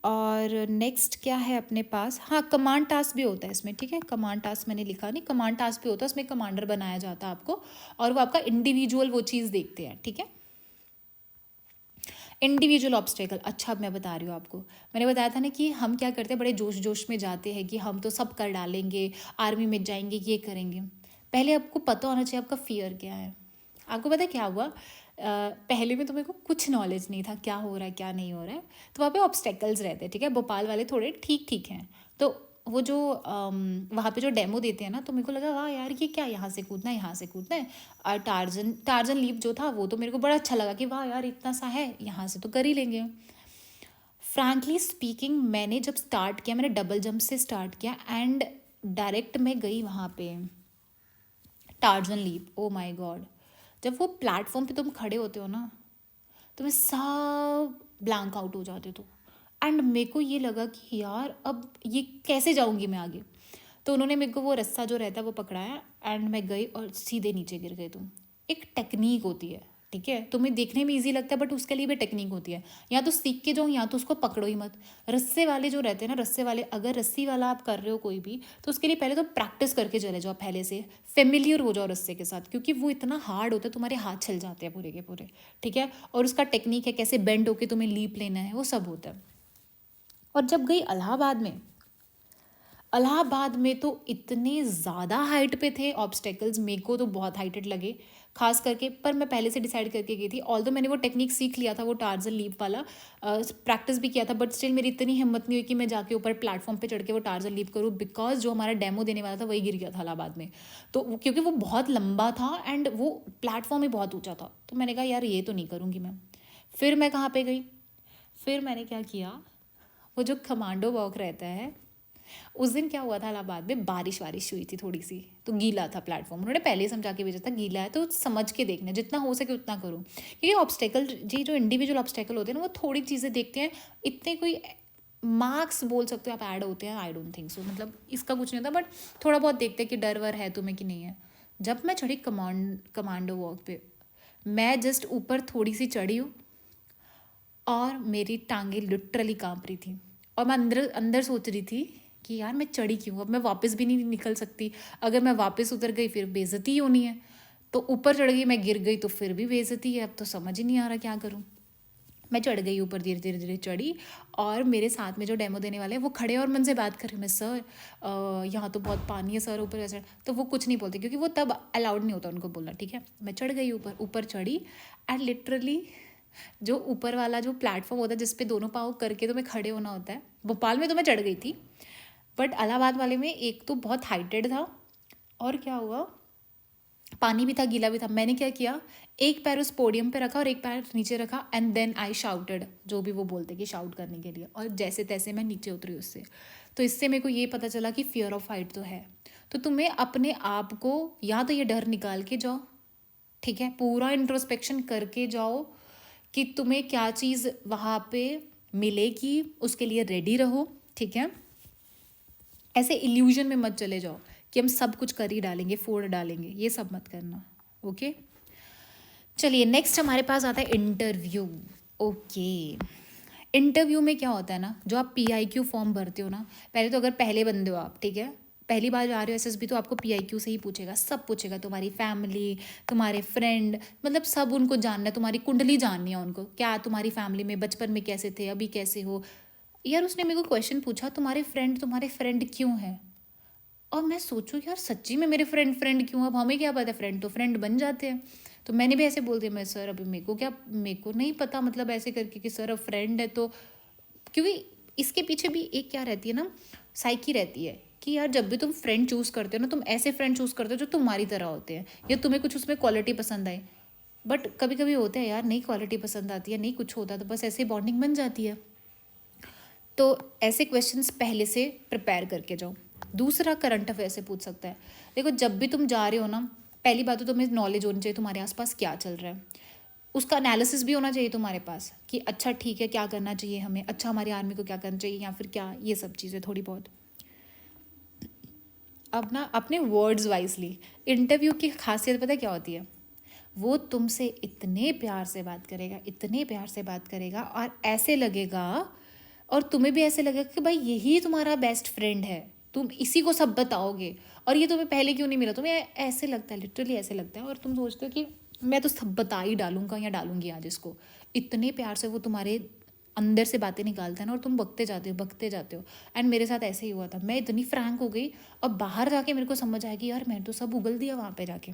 और नेक्स्ट क्या है अपने पास, हाँ कमांड टास्क भी होता है इसमें, ठीक है। कमांड टास्क मैंने लिखा नहीं, कमांड टास्क भी होता है, उसमें कमांडर बनाया जाता है आपको, और वो आपका इंडिविजुअल वो चीज़ देखते हैं, ठीक है। इंडिविजुअल ऑब्स्टेकल, अच्छा अब मैं बता रही हूँ आपको, मैंने बताया था ना कि हम क्या करते हैं, बड़े जोश जोश में जाते हैं कि हम तो सब कर डालेंगे, आर्मी में जाएंगे, ये करेंगे। पहले आपको पता होना चाहिए आपका फियर क्या है। आपको पता है क्या हुआ, पहले में तो मेरे को कुछ नॉलेज नहीं था क्या हो रहा है क्या नहीं हो रहा है, तो वहाँ पे ऑब्स्टेकल्स रहते हैं, ठीक है। भोपाल वाले थोड़े ठीक ठीक हैं, तो वो जो वहाँ पे जो डेमो देते हैं ना, तो मेरे को लगा वाह यार ये क्या, यहाँ से कूदना है, यहाँ से कूदना है। और टार्जन टार्जन लीप जो था वो तो मेरे को बड़ा अच्छा लगा कि वाह यार इतना सा है, यहाँ से तो कर ही लेंगे। फ्रैंकली स्पीकिंग मैंने जब स्टार्ट किया, मैंने डबल जंप से स्टार्ट किया एंड डायरेक्ट मैं गई वहाँ पे Tarzan leap. Oh my god, जब वो प्लेटफॉर्म पे तुम खड़े होते हो ना, तुम्हें सब ब्लैंक आउट हो जाते तो। एंड मेरे को ये लगा कि यार अब ये कैसे जाऊंगी मैं आगे। तो उन्होंने मेरे को वो रस्सा जो रहता है वो पकड़ाया एंड मैं गई और सीधे नीचे गिर गई। तुम, एक टेक्निक होती है, ठीक है, तुम्हें देखने में इजी लगता है बट उसके लिए भी टेक्निक होती है। या तो सीख के जाओ या तो उसको पकड़ो ही मत। रस्से वाले जो रहते हैं ना, रस्से वाले, अगर रस्सी वाला आप कर रहे हो कोई भी, तो उसके लिए पहले तो प्रैक्टिस करके चले जाओ, पहले से फेमिलियर हो जाओ रस्से के साथ, क्योंकि वो इतना हार्ड होता है, तुम्हारे हाथ छल जाते हैं पूरे के पूरे, ठीक है। और उसका टेक्निक है, कैसे बेंड होके तुम्हें लीप लेना है, वो सब होता है। और जब गई इलाहाबाद में तो इतने ज़्यादा हाइट पे थे ऑब्स्टेकल्स, मेरे को तो बहुत हाइटेड लगे खास करके। पर मैं पहले से डिसाइड करके गई थी, ऑल्दो मैंने वो टेक्निक सीख लिया था, वो टार्जन लीप वाला प्रैक्टिस भी किया था, बट स्टिल मेरी इतनी हिम्मत नहीं हुई कि मैं जाके ऊपर प्लेटफॉर्म पे चढ़ के वो टार्जन लीप करूँ, बिकॉज जो हमारा डेमो देने वाला था वही गिर गया था इलाहाबाद में। तो क्योंकि वो बहुत लंबा था एंड वो प्लेटफॉर्म ही बहुत ऊँचा था, तो मैंने कहा यार ये तो नहीं करूँगी मैं। फिर मैं कहाँ पे गई, फिर मैंने क्या किया, वो जो कमांडो वॉक रहता है, उस दिन क्या हुआ था, इलाहाबाद में बारिश वारिश हुई थी थोड़ी सी, तो गीला था प्लेटफॉर्म। उन्होंने पहले ही समझा के भेजा था गीला है तो समझ के देखना, जितना हो सके उतना करो, क्योंकि ऑब्स्टेकल जी जो इंडिविजुअल ऑब्स्टेकल होते हैं ना, वो थोड़ी चीज़ें देखते हैं, इतने कोई मार्क्स बोल सकते हो आप ऐड होते हैं, आई डोंट थिंक सो, मतलब इसका कुछ नहीं होता, बट थोड़ा बहुत देखते हैं कि डर वर है तुम्हें कि नहीं है। जब मैं चढ़ी कमांडो वॉक पे, मैं जस्ट ऊपर थोड़ी सी चढ़ी हूँ और मेरी टांगें लिटरली कांप रही थी, और मैं अंदर अंदर सोच रही थी कि यार मैं चढ़ी क्यों, अब मैं वापस भी नहीं निकल सकती, अगर मैं वापस उतर गई फिर बेइज्जती ही होनी है। तो ऊपर चढ़ गई, मैं गिर गई तो फिर भी बेइज्जती है, अब तो समझ ही नहीं आ रहा क्या करूँ। मैं चढ़ गई ऊपर, धीरे धीरे धीरे चढ़ी, और मेरे साथ में जो डेमो देने वाले हैं वो खड़े और मुझसे बात कर रहे हैं, मैं सर यहाँ तो बहुत पानी है सर, ऊपर कैसे, तो वो कुछ नहीं बोलते क्योंकि वो तब अलाउड नहीं होता उनको बोलना, ठीक है। मैं चढ़ गई ऊपर, ऊपर चढ़ी एंड लिटरली जो ऊपर वाला जो प्लेटफॉर्म होता है जिस पे दोनों पाँव करके तुम्हें खड़े होना होता है, भोपाल में तो मैं चढ़ गई थी, बट इलाहाबाद वाले में एक तो बहुत हाइटेड था, और क्या हुआ, पानी भी था, गीला भी था। मैंने क्या किया, एक पैर उस पोडियम पे रखा और एक पैर नीचे रखा एंड देन आई शाउटेड, जो भी वो बोलते कि शाउट करने के लिए, और जैसे तैसे मैं नीचे उतरी उससे। तो इससे मेरे को ये पता चला कि फियर ऑफ हाइट तो है, तो तुम्हें अपने आप को या तो ये डर निकाल के जाओ, ठीक है, पूरा इंट्रोस्पेक्शन करके जाओ कि तुम्हें क्या चीज़ वहाँ पे मिलेगी, उसके लिए रेडी रहो, ठीक है। ऐसे इल्यूजन में मत चले जाओ कि हम सब कुछ कर ही डालेंगे, फोड़ डालेंगे, ये सब मत करना, ओके। चलिए नेक्स्ट हमारे पास आता है इंटरव्यू। ओके, इंटरव्यू में क्या होता है ना, जो आप PIQ फॉर्म भरते हो ना, पहले तो अगर पहले बंदे हो आप, ठीक है, पहली बार जा रहे हो SSB, तो आपको PIQ से ही पूछेगा, सब पूछेगा, तुम्हारी फैमिली, तुम्हारे फ्रेंड, मतलब सब उनको जानना है, तुम्हारी कुंडली जाननी है उनको, क्या तुम्हारी फैमिली में बचपन में कैसे थे, अभी कैसे हो। यार उसने मेरे को क्वेश्चन पूछा, तुम्हारे फ्रेंड क्यों है, और मैं सोचूं यार सच्ची में मेरे फ्रेंड क्यों, अब हमें क्या पता, फ्रेंड तो फ्रेंड बन जाते हैं। तो मैंने भी ऐसे बोल दिया, मैं सर अभी मेरे को नहीं पता, मतलब ऐसे करके कि सर अब फ्रेंड है तो, क्योंकि इसके पीछे भी एक क्या रहती है ना, साइकी रहती है कि यार जब भी तुम फ्रेंड चूज़ करते हो ना, तुम ऐसे फ्रेंड चूज़ करते हो जो तुम्हारी तरह होते हैं, या तुम्हें कुछ उसमें क्वालिटी पसंद आए। बट कभी कभी होता है यार, नहीं क्वालिटी पसंद आती है, नहीं कुछ होता, तो बस ऐसे बॉन्डिंग बन जाती है। तो ऐसे क्वेश्चंस पहले से प्रिपेयर करके जाओ। दूसरा, करंट अफेयर से पूछ सकता है। देखो जब भी तुम जा रहे हो ना, पहली बात तो तुम्हें नॉलेज होनी चाहिए तुम्हारे आसपास क्या चल रहा है, उसका एनालिसिस भी होना चाहिए तुम्हारे पास कि अच्छा ठीक है क्या करना चाहिए हमें, अच्छा हमारी आर्मी को क्या करना चाहिए, या फिर क्या, ये सब चीज़ें थोड़ी बहुत। अब ना अपने वर्ड्स वाइजली, इंटरव्यू की खासियत पता है क्या होती है, वो तुमसे इतने प्यार से बात करेगा, इतने प्यार से बात करेगा, और ऐसे लगेगा, और तुम्हें भी ऐसे लगेगा कि भाई यही तुम्हारा बेस्ट फ्रेंड है, तुम इसी को सब बताओगे, और ये तुम्हें पहले क्यों नहीं मिला, तुम्हें ऐसे लगता है, लिटरली ऐसे लगता है, और तुम सोचते हो कि मैं तो सब बता ही डालूंगा या डालूंगी आज इसको। इतने प्यार से वो तुम्हारे अंदर से बातें निकालता है ना, और तुम बकते जाते हो। एंड मेरे साथ ऐसे ही हुआ था, मैं इतनी फ्रैंक हो गई, और बाहर जाके मेरे को समझ आया कि यार मैंने तो सब उगल दिया वहाँ पे जाके।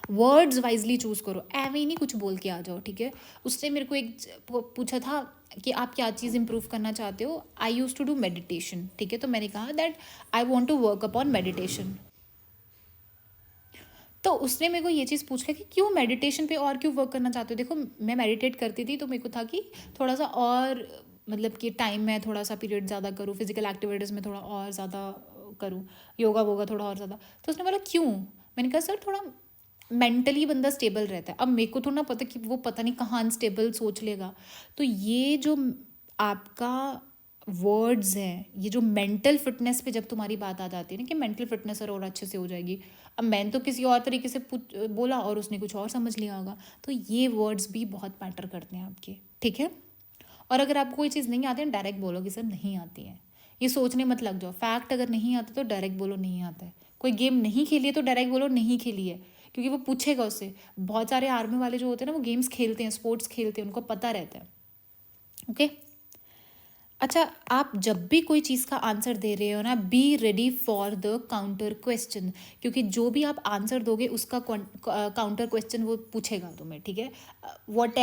वर्ड्स वाइजली चूज़ करो, ऐਵੇਂ ही नहीं कुछ बोल के आ जाओ, ठीक है। उसने मेरे को एक पूछा था कि आप क्या चीज़ इंप्रूव करना चाहते हो। I use to do meditation, ठीक है। तो मैंने कहा that I want to work upon meditation. तो उसने मेरे को ये चीज़ पूछ लिया कि क्यों मेडिटेशन पे और क्यों वर्क करना चाहते हो। देखो मैं मेडिटेट करती थी तो मेरे को था कि थोड़ा सा और मतलब कि टाइम में थोड़ा सा पीरियड ज़्यादा करूँ, फिजिकल एक्टिविटीज़ में थोड़ा और ज़्यादा करूँ, योगा वोगा थोड़ा और ज़्यादा। तो उसने बोला क्यों। मैंने कहा सर थोड़ा मेंटली बंदा स्टेबल रहता है। अब मेरे को थोड़ा ना पता कि वो पता नहीं कहाँ अनस्टेबल सोच लेगा। तो ये जो आपका वर्ड्स हैं, ये जो मेंटल फिटनेस पे जब तुम्हारी बात आ जाती है ना कि मेंटल फिटनेस और अच्छे से हो जाएगी। अब मैंने तो किसी और तरीके से बोला और उसने कुछ और समझ लिया होगा। तो ये वर्ड्स भी बहुत मैटर करते हैं आपके, ठीक है। और अगर आपको कोई चीज़ नहीं आती है डायरेक्ट बोलो कि सर नहीं आती है। ये सोचने मत लग जाओ, फैक्ट अगर नहीं आता तो डायरेक्ट बोलो नहीं आता है। कोई गेम नहीं खेली है तो डायरेक्ट बोलो नहीं खेली है, क्योंकि वो पूछेगा उससे। बहुत सारे आर्मी वाले जो होते हैं ना वो गेम्स खेलते हैं, स्पोर्ट्स खेलते हैं, उनको पता रहता है, ओके। अच्छा, आप जब भी कोई चीज़ का आंसर दे रहे हो ना, be ready for the counter question, क्योंकि जो भी आप आंसर दोगे उसका काउंटर क्वेश्चन वो पूछेगा तुम्हें, ठीक है। वॉट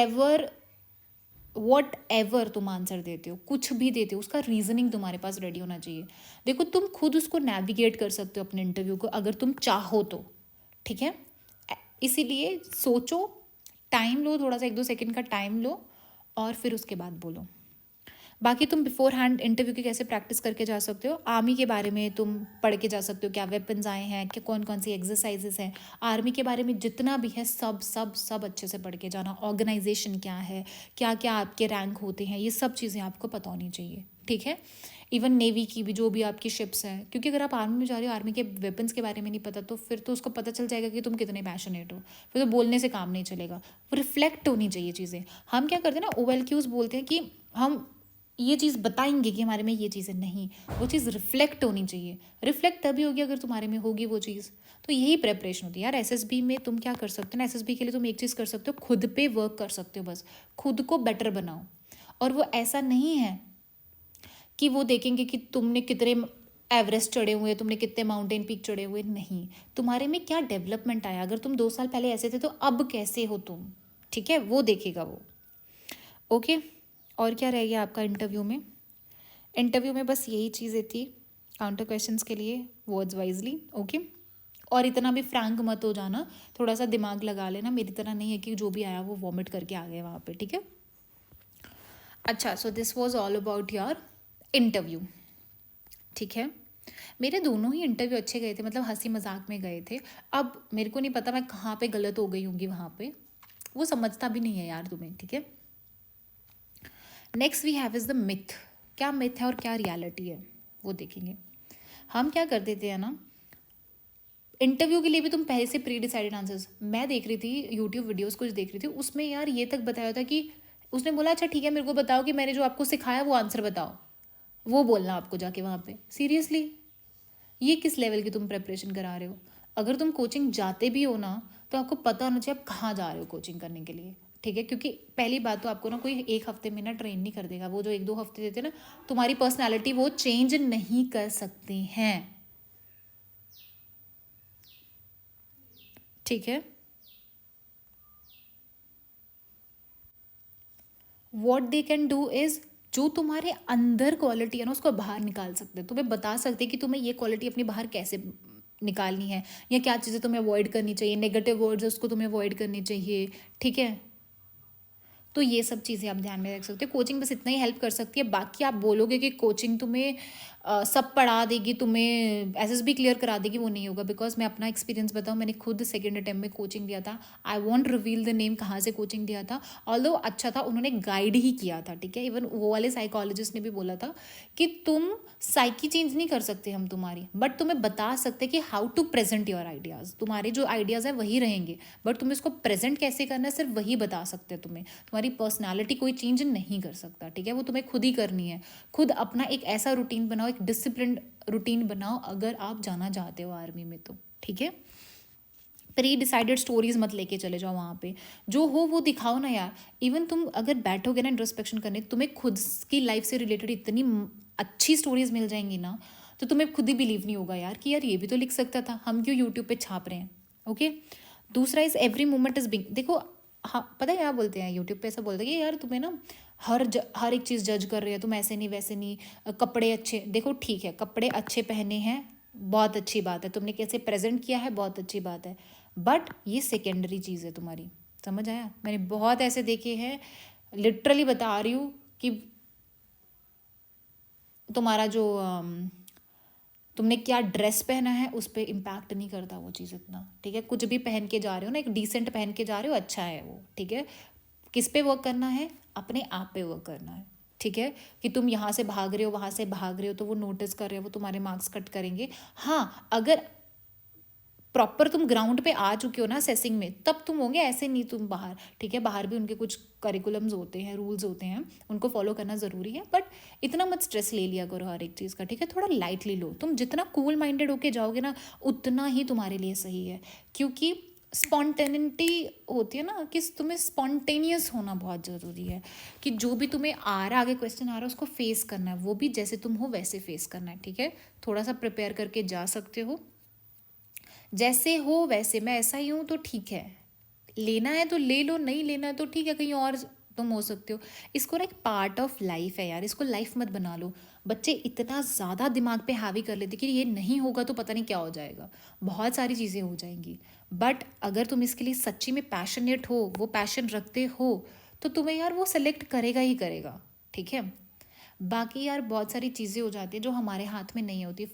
एवर तुम आंसर देते हो, कुछ भी देते हो, उसका रीजनिंग तुम्हारे पास रेडी होना चाहिए। देखो तुम खुद उसको नेविगेट कर सकते हो अपने इंटरव्यू को, अगर तुम चाहो तो, ठीक है। इसीलिए सोचो, टाइम लो, थोड़ा सा 1-2 सेकंड का टाइम लो और फिर उसके बाद बोलो। बाकी तुम बिफोर हैंड इंटरव्यू की कैसे प्रैक्टिस करके जा सकते हो, आर्मी के बारे में तुम पढ़ के जा सकते हो, क्या वेपन्स आए हैं, कि कौन कौन सी एक्सरसाइजेस हैं। आर्मी के बारे में जितना भी है सब सब सब अच्छे से पढ़ के जाना। ऑर्गेनाइजेशन क्या है, क्या क्या आपके रैंक होते हैं, ये सब चीज़ें आपको पता होनी चाहिए, ठीक है। इवन नेवी की भी जो भी आपकी शिप्स हैं, क्योंकि अगर आप आर्मी में जा रहे हो, आर्मी के वेपन्स के बारे में नहीं पता तो फिर तो उसको पता चल जाएगा कि तुम कितने पैशनेट हो, फिर तो बोलने से काम नहीं चलेगा। वो रिफ्लेक्ट होनी चाहिए चीज़ें। हम क्या करते हैं ना, OLQs बोलते हैं कि हम ये चीज़ बताएंगे कि हमारे में ये चीज़ें नहीं, वो चीज़ रिफ्लेक्ट होनी चाहिए। रिफ्लेक्ट तभी होगी अगर तुम्हारे में होगी वो चीज़। तो यही प्रेपरेशन होती है यार। SSB में तुम क्या कर सकते हो ना, SSB के लिए तुम एक चीज़ कर सकते हो, खुद पे वर्क कर सकते हो, बस खुद को बेटर बनाओ। और वो ऐसा नहीं है कि वो देखेंगे कि तुमने कितने एवरेस्ट चढ़े हुए, तुमने कितने माउंटेन पीक चढ़े हुए, नहीं, तुम्हारे में क्या डेवलपमेंट आया। अगर तुम 2 साल पहले ऐसे थे तो अब कैसे हो तुम, ठीक है, वो देखेगा वो, ओके। और क्या रह गया आपका इंटरव्यू में। इंटरव्यू में बस यही चीज़ें थी, काउंटर क्वेश्चंस के लिए वर्ड्स वाइजली, ओके। और इतना भी फ्रैंक मत हो जाना, थोड़ा सा दिमाग लगा लेना, मेरी तरह नहीं है कि जो भी आया वो वॉमिट करके आ गए वहाँ पे, ठीक है। अच्छा, so this was all about your interview, ठीक है। मेरे दोनों ही इंटरव्यू अच्छे गए थे, मतलब हंसी मजाक में गए थे। अब मेरे को नहीं पता मैं कहाँ पे गलत हो गई होंगी वहाँ पे, वो समझता भी नहीं है यार तुम्हें, ठीक है। Next we have is the myth. क्या मिथ है और क्या रियलिटी है वो देखेंगे। हम क्या कर देते हैं ना, इंटरव्यू के लिए भी तुम पहले से प्री डिसाइडेड आंसर्स। मैं देख रही थी यूट्यूब वीडियोस कुछ देख रही थी, उसमें यार ये तक बताया था कि उसने बोला अच्छा ठीक है मेरे को बताओ कि मैंने जो आपको सिखाया वो आंसर बताओ, वो बोलना आपको जाके वहाँ पे। सीरियसली, ये किस लेवल की तुम प्रेपरेशन करा रहे हो। अगर तुम कोचिंग जाते भी हो ना तो आपको पता होना चाहिए आप कहाँ जा रहे हो कोचिंग करने के लिए, ठीक है। क्योंकि पहली बात तो आपको ना कोई 1 हफ्ते में ना ट्रेन नहीं कर देगा, वो जो 1-2 हफ्ते देते हैं ना, तुम्हारी पर्सनैलिटी वो चेंज नहीं कर सकते हैं, ठीक है। What they can do is, जो तुम्हारे अंदर क्वालिटी है ना उसको बाहर निकाल सकते हैं, तुम्हें बता सकते हैं कि तुम्हें ये क्वालिटी अपनी बाहर कैसे निकालनी है, या क्या चीज़ें तुम्हें अवॉइड करनी चाहिए, नेगेटिव वर्ड्स है उसको तुम्हें अवॉइड करनी चाहिए, ठीक है। तो ये सब चीज़ें आप ध्यान में रख सकते हो। कोचिंग बस इतना ही हेल्प कर सकती है। बाकी आप बोलोगे कि कोचिंग तुम्हें सब पढ़ा देगी, तुम्हें SSB क्लियर करा देगी, वो नहीं होगा। बिकॉज मैं अपना एक्सपीरियंस बताऊँ, मैंने खुद सेकेंड अटेम्प्ट में कोचिंग दिया था। I want reveal the name कहाँ से कोचिंग दिया था, ऑल्दो अच्छा था, उन्होंने गाइड ही किया था, ठीक है। इवन वो वाले साइकोलॉजिस्ट ने भी बोला था कि तुम साइकी चेंज नहीं कर सकते हम तुम्हारी, बट तुम्हें बता सकते कि how to present your ideas. तुम्हारे जो आइडियाज़ हैं वही रहेंगे, बट तुम्हें इसको प्रेजेंट कैसे करना है सिर्फ वही बता सकते हैं तुम्हें। तुम्हारी पर्सनालिटी कोई चेंज नहीं कर सकता, ठीक है, वो तुम्हें खुद ही करनी है। खुद अपना एक ऐसा रूटीन बनाओ, एक डिसिप्लिन रूटीन बनाओ अगर आप जाना चाहते हो आर्मी में तो, ठीक है। प्री डिसाइडेड स्टोरीज मत लेके चले जाओ वहाँ पे, जो हो वो दिखाओ ना यार। इवन तुम अगर बैठोगे ना इंट्रोस्पेक्शन करने, तुम्हें खुद की लाइफ से रिलेटेड इतनी अच्छी स्टोरीज मिल जाएंगी ना, तो तुम्हें खुद ही बिलीव नहीं होगा यार कि यार ये भी तो लिख सकता था, हम क्यों यूट्यूब पे छाप रहे हैं, ओके। दूसरा is every moment is being, देखो हाँ पता है क्या बोलते हैं यूट्यूब पे, ऐसा बोलते हैं कि यार तुम्हें ना हर एक चीज़ जज कर रही है, तुम ऐसे नहीं वैसे नहीं, कपड़े अच्छे, देखो ठीक है कपड़े अच्छे पहने हैं बहुत अच्छी बात है, तुमने कैसे प्रेजेंट किया है बहुत अच्छी बात है, बट ये सेकेंडरी चीज़ है तुम्हारी, समझ आया? मैंने बहुत ऐसे देखे हैं, लिटरली बता रही हूँ कि तुम्हारा जो तुमने क्या ड्रेस पहना है उस पर इम्पैक्ट नहीं करता वो चीज़ इतना, ठीक है? कुछ भी पहन के जा रहे हो ना, एक डिसेंट पहन के जा रहे हो, अच्छा है वो, ठीक है? किस पे वर्क करना है? अपने आप पे वर्क करना है, ठीक है? कि तुम यहाँ से भाग रहे हो वहाँ से भाग रहे हो तो वो नोटिस कर रहे हो, वो तुम्हारे मार्क्स कट करेंगे। हाँ अगर प्रॉपर तुम ग्राउंड पे आ चुके हो ना सेसिंग में, तब तुम होंगे, ऐसे नहीं तुम बाहर, ठीक है? बाहर भी उनके कुछ करिकुलम्स होते हैं, रूल्स होते हैं, उनको फॉलो करना ज़रूरी है, बट इतना मत स्ट्रेस ले लिया करो हर एक चीज़ का, ठीक है? थोड़ा लाइटली लो, तुम जितना कूल माइंडेड होके जाओगे ना उतना ही तुम्हारे लिए सही है, क्योंकि स्पॉन्टेनिटी होती है ना कि तुम्हें स्पॉन्टेनियस होना बहुत ज़रूरी है, कि जो भी तुम्हें आ रहा आगे क्वेश्चन आ रहा है उसको फेस करना है, वो भी जैसे तुम हो वैसे फेस करना है, ठीक है? थोड़ा सा प्रिपेयर करके जा सकते हो, जैसे हो वैसे, मैं ऐसा ही हूँ तो ठीक है, लेना है तो ले लो, नहीं लेना है तो ठीक है, कहीं और तुम हो सकते हो। इसको ना एक पार्ट ऑफ लाइफ है यार, इसको लाइफ मत बना लो। बच्चे इतना ज़्यादा दिमाग पे हावी कर लेते कि ये नहीं होगा तो पता नहीं क्या हो जाएगा, बहुत सारी चीज़ें हो जाएंगी, बट अगर तुम इसके लिए सच्ची में पैशनेट हो, वो पैशन रखते हो, तो तुम्हें यार वो सेलेक्ट करेगा ही करेगा, ठीक है? बाकी यार बहुत सारी चीज़ें हो जाती हैं जो हमारे हाथ में नहीं होती,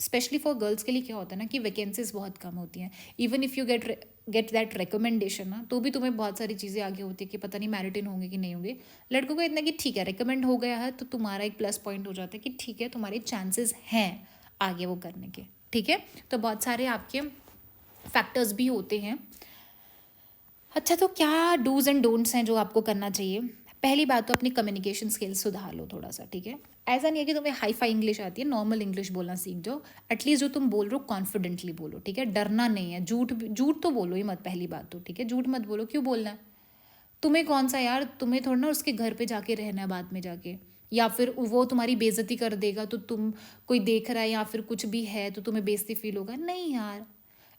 स्पेशली फॉर गर्ल्स के लिए क्या होता है ना कि वैकेंसीज बहुत कम होती हैं, even if you get that recommendation ना, तो भी तुम्हें बहुत सारी चीज़ें आगे होती है कि पता नहीं मेरिट इन होंगे कि नहीं होंगे। लड़कों को इतना कि ठीक है रिकमेंड हो गया है तो तुम्हारा एक प्लस पॉइंट हो जाता है कि ठीक है तुम्हारे चांसेस हैं आगे वो करने के, ठीक है? तो बहुत सारे आपके फैक्टर्स भी होते हैं। अच्छा तो क्या डूज एंड डोंट्स हैं जो आपको करना चाहिए? पहली बात तो अपनी कम्युनिकेशन स्किल्स सुधार लो थोड़ा सा, ठीक है? ऐसा नहीं है कि तुम्हें हाई फाई इंग्लिश आती है, नॉर्मल इंग्लिश बोलना सीख जाओ, एटलीस्ट जो तुम बोल रहे हो कॉन्फिडेंटली बोलो, ठीक है? डरना नहीं है, झूठ तो बोलो ही मत, पहली बात तो, ठीक है? झूठ मत बोलो, क्यों बोलना है? तुम्हें कौन सा यार, तुम्हें थोड़ा ना उसके घर पे जाके रहना है बाद में जाके, या फिर वो तुम्हारी बेइज्जती कर देगा तो तुम, कोई देख रहा है या फिर कुछ भी है तो तुम्हें बेइज्जती फील होगा, नहीं यार।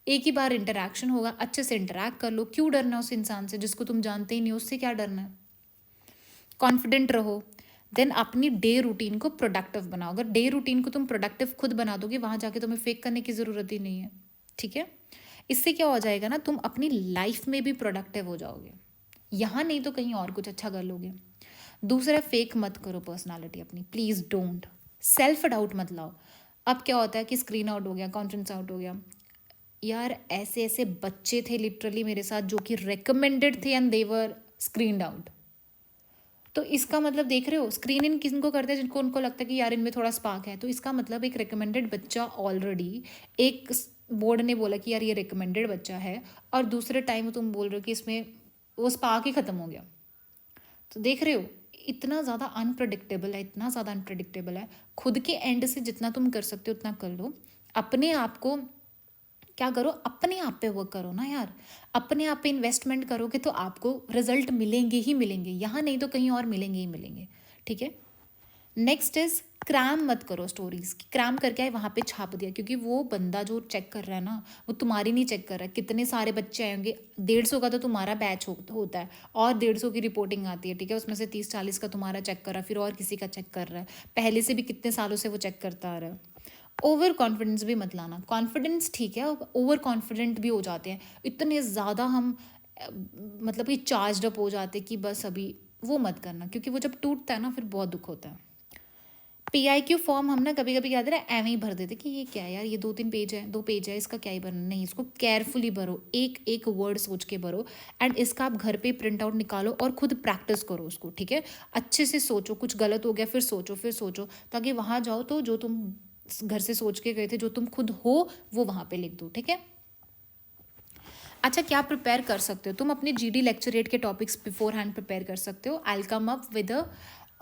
एक ही बार इंटरेक्शन होगा, अच्छे से इंटरेक्ट कर लो, क्यों डरना उस इंसान से जिसको तुम जानते ही नहीं, उससे क्या डरना है? कॉन्फिडेंट रहो। देन अपनी डे रूटीन को प्रोडक्टिव बनाओ, अगर डे रूटीन को तुम प्रोडक्टिव खुद बना दोगे, वहाँ जाके तुम्हें फेक करने की ज़रूरत ही नहीं है, ठीक है? इससे क्या हो जाएगा ना, तुम अपनी लाइफ में भी प्रोडक्टिव हो जाओगे, यहाँ नहीं तो कहीं और कुछ अच्छा कर लोगे। दूसरा, फेक मत करो पर्सनालिटी अपनी, प्लीज़ डोंट। सेल्फ डाउट मत लाओ। अब क्या होता है कि स्क्रीन आउट हो गया, कॉन्फ्रेंस आउट हो गया, यार ऐसे ऐसे बच्चे थे लिटरली मेरे साथ जो कि रिकमेंडेड थे and they were screened out. तो इसका मतलब देख रहे हो, स्क्रीन इन किनको करते हैं? जिनको उनको लगता है कि यार इनमें थोड़ा स्पार्क है, तो इसका मतलब एक रिकमेंडेड बच्चा ऑलरेडी, एक बोर्ड ने बोला कि यार ये रिकमेंडेड बच्चा है, और दूसरे टाइम तुम बोल रहे हो कि इसमें वो स्पार्क ही ख़त्म हो गया। तो देख रहे हो इतना ज़्यादा अनप्रडिक्टेबल है, इतना ज़्यादा अनप्रडिक्टेबल है। खुद के एंड से जितना तुम कर सकते हो उतना कर लो, अपने आप को क्या करो, अपने आप पे वर्क करो ना यार, अपने आप पे इन्वेस्टमेंट करोगे तो आपको रिजल्ट मिलेंगे ही मिलेंगे, यहाँ नहीं तो कहीं और मिलेंगे ही मिलेंगे, ठीक है? नेक्स्ट इज क्रैम मत करो स्टोरीज की, क्रैम करके आए वहाँ पे छाप दिया, क्योंकि वो बंदा जो चेक कर रहा है ना, वो तुम्हारी नहीं चेक कर रहा है, कितने सारे बच्चे आएंगे, 150 का तो तुम्हारा बैच होता है, और 150 की रिपोर्टिंग आती है, ठीक है? उसमें से 30-40 का तुम्हारा चेक कर रहा है, फिर और किसी का चेक कर रहा है, पहले से भी कितने सालों से वो चेक करता आ रहा है। ओवर कॉन्फिडेंस भी मत लाना, कॉन्फिडेंस ठीक है, ओवर कॉन्फिडेंट भी हो जाते हैं, इतने ज़्यादा हम मतलब कि चार्ज अप हो जाते कि बस अभी, वो मत करना, क्योंकि वो जब टूटता है ना फिर बहुत दुख होता है। PIQ फॉर्म हम ना कभी कभी क्या है एवं ही भर देते कि ये क्या है यार, ये 2-3 पेज है, 2 पेज है, इसका क्या ही भरना, नहीं, इसको केयरफुली भरो, एक एक वर्ड सोच के भरो, एंड इसका आप घर पे प्रिंट आउट निकालो और खुद प्रैक्टिस करो उसको, ठीक है? अच्छे से सोचो, कुछ गलत हो गया फिर सोचो, ताकि वहाँ जाओ तो जो तुम घर से सोच के गए थे, जो तुम खुद हो, वो वहाँ पे लिख दो, ठीक है? अच्छा क्या प्रिपेयर कर सकते हो तुम? अपने GD लेक्चरेट के टॉपिक्स बिफोर हैंड प्रिपेयर कर सकते हो। आई कम अप विद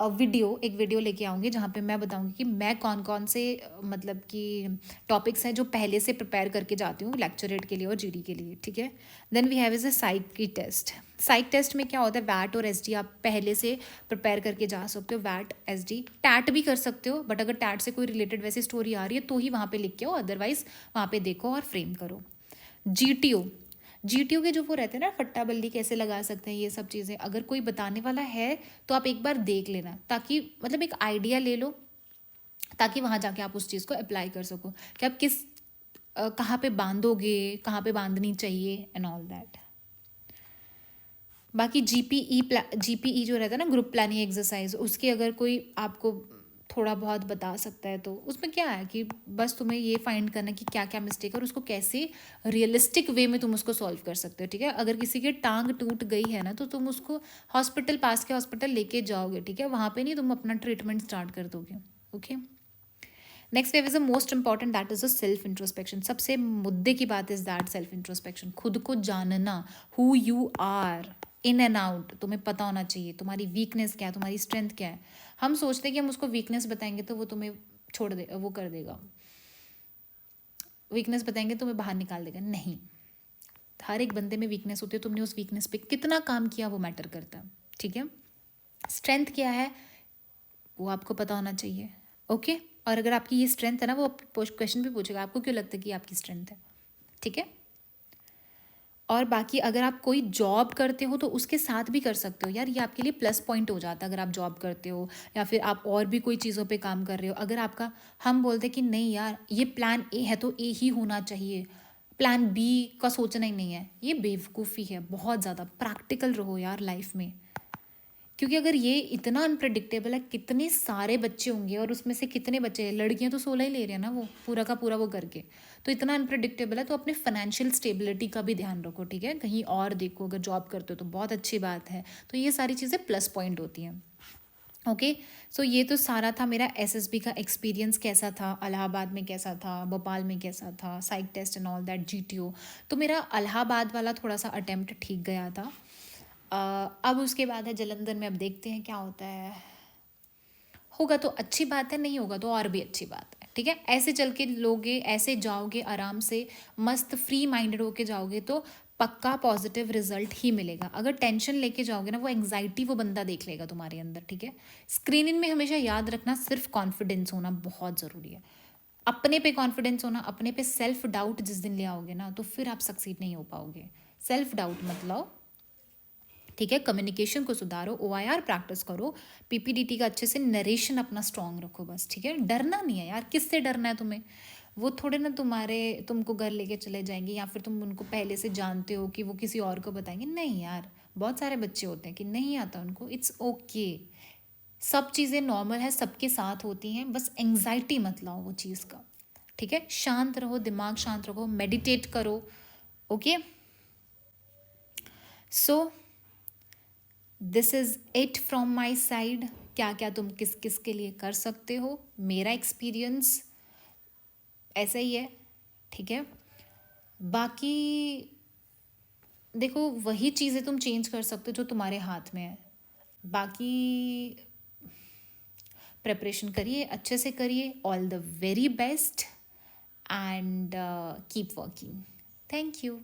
एक वीडियो लेके आऊँगी जहाँ पे मैं बताऊँगी कि मैं कौन कौन से मतलब कि टॉपिक्स हैं जो पहले से प्रिपेयर करके जाती हूँ लेक्चरेट के लिए और GD के लिए, ठीक है? Then we have is a psych की टेस्ट। साइक टेस्ट में क्या होता है, वैट और SD आप पहले से प्रिपेयर करके जा सकते हो, वैट SD, टैट भी कर सकते हो, बट अगर टैट से कोई रिलेटेड वैसी स्टोरी आ रही है तो ही वहाँ पे लिख के आओ, अदरवाइज वहाँ पे देखो और फ्रेम करो। GTO, जीटीओ के जो वो रहते हैं ना, फट्टा बल्ली कैसे लगा सकते हैं, ये सब चीज़ें अगर कोई बताने वाला है तो आप एक बार देख लेना, ताकि मतलब एक आइडिया ले लो, ताकि वहाँ जाके आप उस चीज़ को अप्लाई कर सको कि आप कहाँ पे बांधोगे, कहाँ पे बांधनी चाहिए एंड ऑल दैट। बाकी जीपीई जो रहता है ना, ग्रुप प्लानिंग एक्सरसाइज, उसकी अगर कोई आपको थोड़ा बहुत बता सकता है तो उसमें क्या है कि बस तुम्हें ये फाइंड करना कि क्या क्या मिस्टेक है और उसको कैसे रियलिस्टिक वे में तुम उसको सॉल्व कर सकते हो, ठीक है। अगर किसी की टांग टूट गई है ना, तो तुम उसको हॉस्पिटल, पास के हॉस्पिटल लेके जाओगे, ठीक है, वहाँ पे नहीं तुम अपना ट्रीटमेंट स्टार्ट कर दोगे। Okay, next wave is the most important, that is a self introspection. सबसे मुद्दे की बात इज दैट सेल्फ इंट्रोस्पेक्शन, खुद को जानना, who you are in and out, तुम्हें पता होना चाहिए तुम्हारी वीकनेस क्या है, तुम्हारी स्ट्रेंथ क्या है। हम सोचते हैं कि हम उसको वीकनेस बताएंगे तो वो तुम्हें छोड़ दे, वो कर देगा, वीकनेस बताएंगे तो तुम्हें बाहर निकाल देगा। नहीं, हर एक बंदे में वीकनेस होती है, तुमने उस वीकनेस पे कितना काम किया वो मैटर करता है, ठीक है। स्ट्रेंथ क्या है वो आपको पता होना चाहिए। ओके, और अगर आपकी ये स्ट्रेंथ है ना, वो क्वेश्चन भी पूछेगा आपको क्यों लगता है कि आपकी स्ट्रेंथ है, ठीक है। और बाकी अगर आप कोई जॉब करते हो तो उसके साथ भी कर सकते हो यार, ये आपके लिए प्लस पॉइंट हो जाता है अगर आप जॉब करते हो या फिर आप और भी कोई चीज़ों पे काम कर रहे हो। अगर आपका, हम बोलते हैं कि नहीं यार ये प्लान ए है तो ए ही होना चाहिए, प्लान बी का सोचना ही नहीं है, ये बेवकूफ़ी है बहुत ज़्यादा। प्रैक्टिकल रहो यार लाइफ में, क्योंकि अगर ये इतना अनप्रडिक्टेबल है, कितने सारे बच्चे होंगे और उसमें से कितने बच्चे हैं, लड़कियां तो 16 ही ले रही है ना वो पूरा का पूरा वो करके, तो इतना अनप्रडिक्टेबल है। तो अपने फाइनेंशियल स्टेबिलिटी का भी ध्यान रखो, ठीक है, कहीं और देखो, अगर जॉब करते हो तो बहुत अच्छी बात है। तो ये सारी चीज़ें प्लस पॉइंट होती हैं। ओके, सो ये तो सारा था मेरा एसएसबी का एक्सपीरियंस, कैसा था, इलाहाबाद में कैसा था, भोपाल में कैसा था, psych test and all that, GTO. तो मेरा इलाहाबाद वाला थोड़ा सा अटेम्प्ट ठीक गया था। अब उसके बाद है जलंधर में, अब देखते हैं क्या होता है, होगा तो अच्छी बात है, नहीं होगा तो और भी अच्छी बात है, ठीक है। ऐसे चल के लोगे, ऐसे जाओगे आराम से, मस्त फ्री माइंडेड होके जाओगे तो पक्का पॉजिटिव रिजल्ट ही मिलेगा। अगर टेंशन लेके जाओगे ना, वो एंग्जाइटी वो बंदा देख लेगा तुम्हारे अंदर, ठीक है। स्क्रीनिंग में हमेशा याद रखना, सिर्फ कॉन्फिडेंस होना बहुत ज़रूरी है, अपने पे कॉन्फिडेंस होना। अपने पे सेल्फ डाउट जिस दिन ले आओगे ना, तो फिर आप सक्सीड नहीं हो पाओगे। सेल्फ डाउट मत लाओ, ठीक है। कम्युनिकेशन को सुधारो, OIR प्रैक्टिस करो, PPDT का अच्छे से नरेशन अपना स्ट्रांग रखो बस, ठीक है। डरना नहीं है यार, किससे डरना है तुम्हें, वो थोड़े ना तुमको घर लेके चले जाएंगे, या फिर तुम उनको पहले से जानते हो कि वो किसी और को बताएंगे। नहीं यार, बहुत सारे बच्चे होते हैं कि नहीं आता उनको, इट्स ओके, सब चीज़ें नॉर्मल है, सबके साथ होती हैं, बस एंग्जाइटी मत लाओ वो चीज़ का, ठीक है। शांत रहो, दिमाग शांत रखो, मेडिटेट करो। Okay, so this is it from my side. क्या क्या तुम किस किस के लिए कर सकते हो, मेरा एक्सपीरियंस ऐसा ही है, ठीक है। बाकी देखो, वही चीज़ें तुम चेंज कर सकते हो जो तुम्हारे हाथ में है। बाकी प्रिपरेशन करिए, अच्छे से करिए, all the very best and keep working. Thank you.